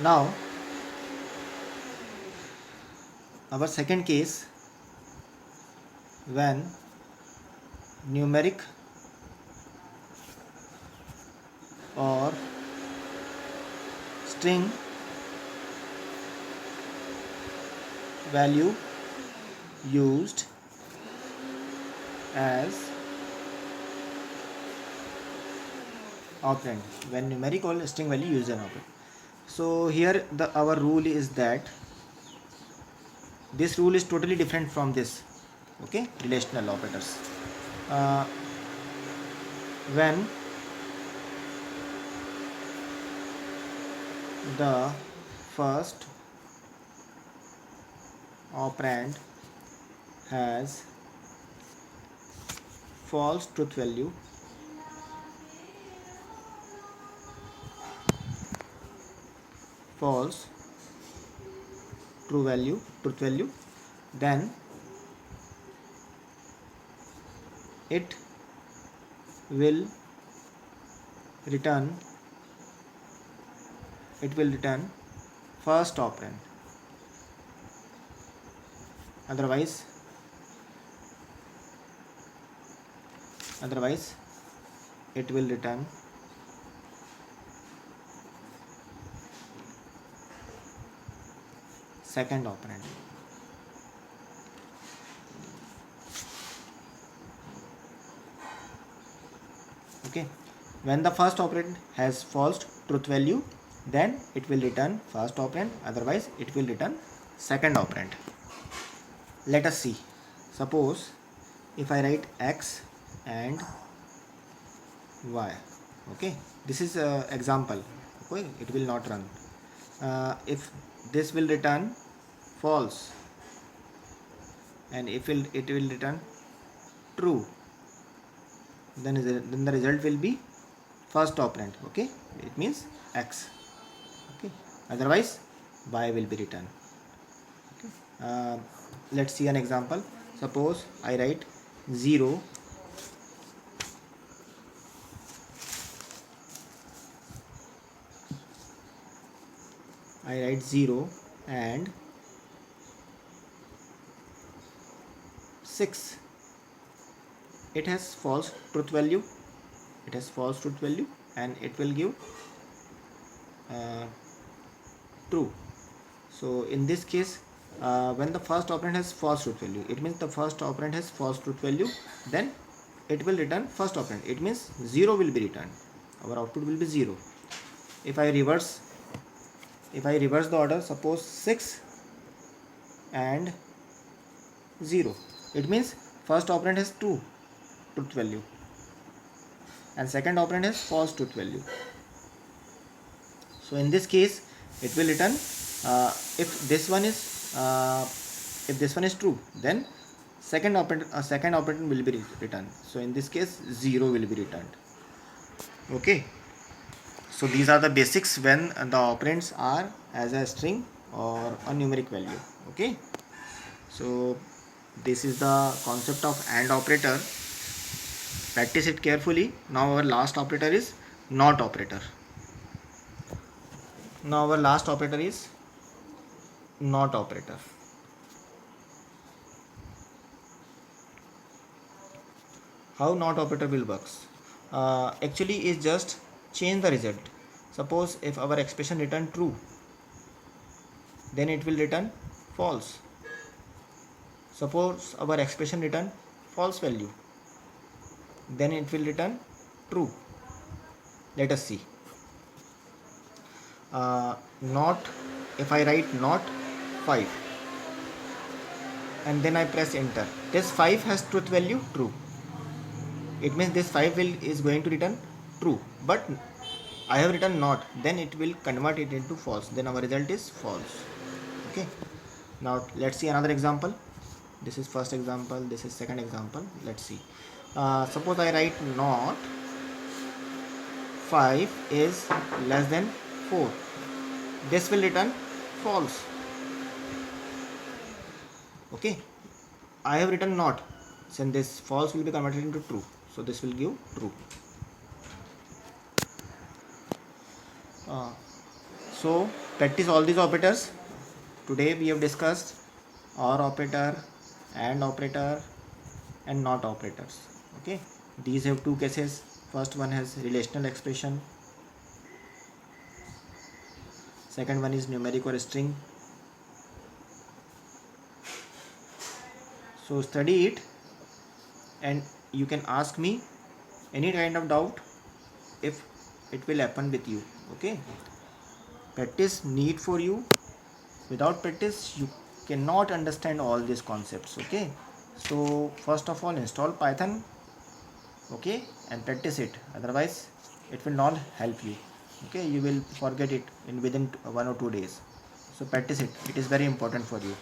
Now our second case, when numeric or string value used as operand, when numeric or string value used as an operand. So here our rule is that this rule is totally different from this, okay, relational operators. When the first operand has false truth value, false truth value, then it will return first operand. Otherwise it will return second operand. Okay, when the first operand has false truth value, then it will return first operand, otherwise it will return second operand. Let us see. Suppose if I write x and y, okay, this is a example, okay, it will not run. If this will return false and if it will return true, then the result will be first operand, okay, it means x, okay, otherwise y will be returned. Okay. Let's see an example. Suppose I write 0 and 6. It has false truth value, and it will give true. So in this case, when the first operand has false truth value, it means the first operand has false truth value, then it will return first operand, it means 0 will be returned, our output will be 0. If I reverse the order, suppose 6 and 0, it means first operand has true truth value and second operand has false truth value. So in this case it will return, if this one is true, then second operand will be returned. So in this case 0 will be returned. Okay, so these are the basics when the operands are as a string or a numeric value. Okay, so this is the concept of AND operator. Practice it carefully. Now our last operator is NOT operator. Now our last operator is NOT operator. How NOT operator will works? Actually is just change the result. Suppose if our expression return true, then it will return false. Suppose our expression return false value, then it will return true. Let us see. Not, if I write not 5 and then I press enter, this 5 has truth value true, it means this 5 is going to return true, but I have written not, then it will convert it into false, then our result is false. Okay, now let's see another example. This is first example, this is second example. Let's see. Suppose I write not 5 is less than 4, this will return false. Okay, I have written not, so this false will be converted into true, so this will give true. So practice all these operators. Today we have discussed OR operator, AND operator, and NOT operators. Okay, these have two cases. First one has relational expression, second one is numeric or string. So study it, and you can ask me any kind of doubt if it will happen with you. Okay, practice need for you. Without practice you cannot understand all these concepts. Okay, so first of all install Python, okay, and practice it, otherwise it will not help you. Okay, you will forget it in within 1 or 2 days. So practice it, it is very important for you.